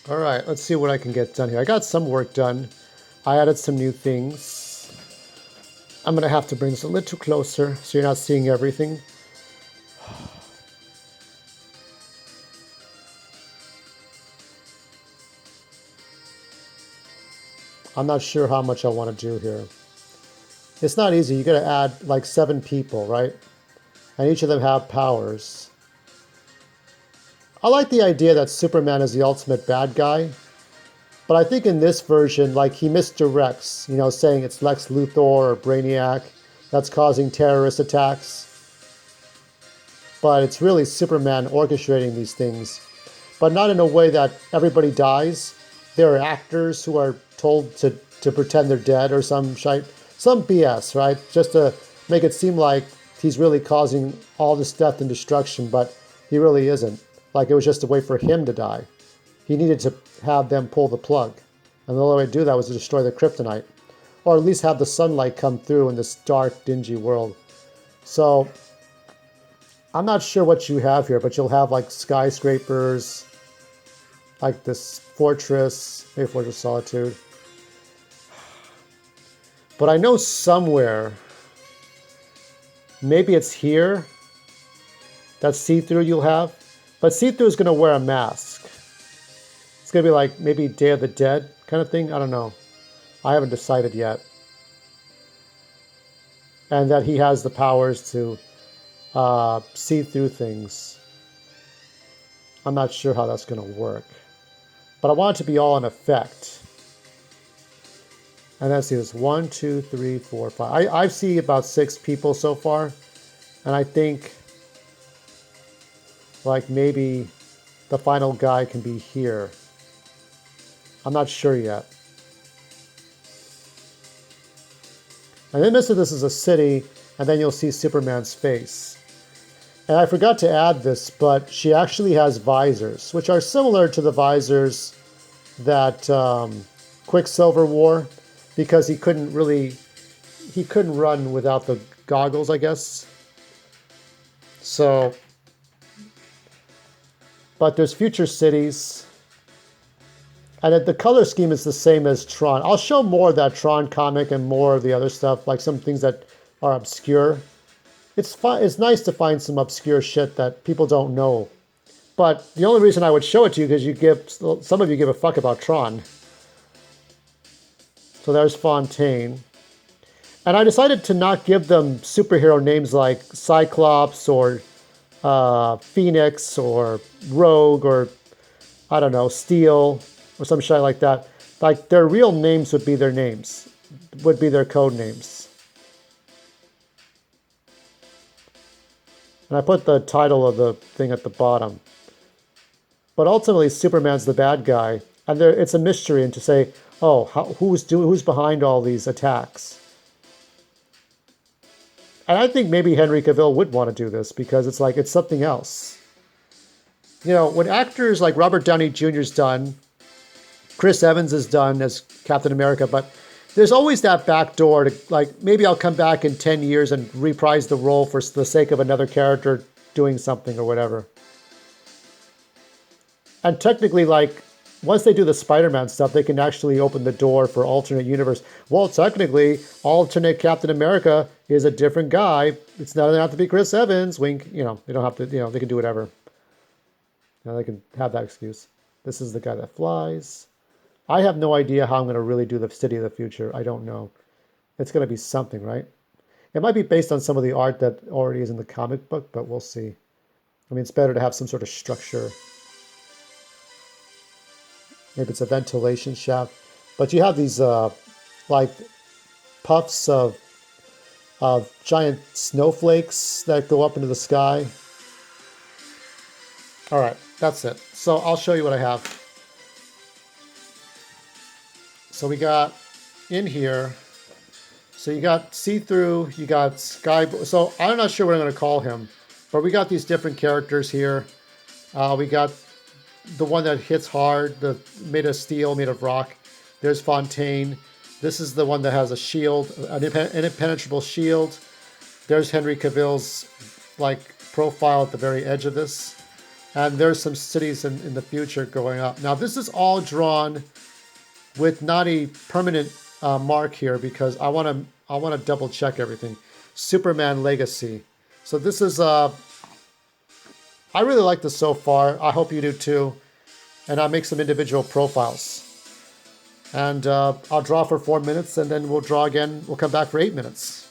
All right, let's see what I can get done here. I got some work done. I added some new things. I'm going to have to bring this a little closer so you're not seeing everything. I'm not sure how much I want to do here. It's not easy. You got to add like 7 people, right? And each of them have powers. I like the idea that Superman is the ultimate bad guy. But I think in this version, like he misdirects, saying it's Lex Luthor or Brainiac that's causing terrorist attacks. But it's really Superman orchestrating these things. But not in a way that everybody dies. There are actors who are told to pretend they're dead or some shite. Some BS, right? Just to make it seem like he's really causing all this death and destruction, but he really isn't. Like it was just a way for him to die. He needed to have them pull the plug. And the only way to do that was to destroy the kryptonite. Or at least have the sunlight come through in this dark, dingy world. So, I'm not sure what you have here, but you'll have like skyscrapers, like this fortress, maybe Fortress of Solitude. But I know somewhere, maybe it's here, that see-through you'll have. But see-through is going to wear a mask. It's going to be like maybe Day of the Dead kind of thing. I don't know. I haven't decided yet. And that he has the powers to see through things. I'm not sure how that's going to work. But I want it to be all in effect. And let's see, there's 1, 2, 3, 4, 5. I see about 6 people so far. And I think like maybe the final guy can be here. I'm not sure yet. And then this is a city, and then you'll see Superman's face. And I forgot to add this, but she actually has visors, which are similar to the visors that Quicksilver wore, because he couldn't run without the goggles, I guess. So, but there's future cities. And the color scheme is the same as Tron. I'll show more of that Tron comic and more of the other stuff, like some things that are obscure. It's fun. It's nice to find some obscure shit that people don't know. But the only reason I would show it to you is because some of you give a fuck about Tron. So there's Fontaine. And I decided to not give them superhero names like Cyclops or Phoenix or Rogue or, I don't know, Steel or some shit like that. Like their real names would be their names, would be their code names. And I put the title of the thing at the bottom. But ultimately, Superman's the bad guy, and it's a mystery. And to say, oh, who's behind all these attacks? And I think maybe Henry Cavill would want to do this because it's like it's something else. When actors like Robert Downey Jr.'s done, Chris Evans is done as Captain America, but there's always that back door to, like, maybe I'll come back in 10 years and reprise the role for the sake of another character doing something or whatever. And technically, like, once they do the Spider-Man stuff, they can actually open the door for alternate universe. Well, technically, alternate Captain America is a different guy. It's not going to have to be Chris Evans. Wink. They don't have to, they can do whatever. They can have that excuse. This is the guy that flies. I have no idea how I'm going to really do the City of the Future. I don't know. It's going to be something, right? It might be based on some of the art that already is in the comic book, but we'll see. I mean, it's better to have some sort of structure. Maybe it's a ventilation shaft. But you have these, like, puffs of giant snowflakes that go up into the sky. All right, that's it. So I'll show you what I have. So we got in here, so you got see-through, you got sky. So I'm not sure what I'm going to call him, but we got these different characters here. We got the one that hits hard, made of steel, made of rock. There's Fontaine. This is the one that has a shield, an impenetrable shield. There's Henry Cavill's like profile at the very edge of this. And there's some cities in the future going up. Now this is all drawn with not a permanent mark here because I want to double check everything. Superman Legacy. So this is I really like this so far. I hope you do too. And I'll make some individual profiles. And I'll draw for 4 minutes and then we'll draw again. We'll come back for 8 minutes.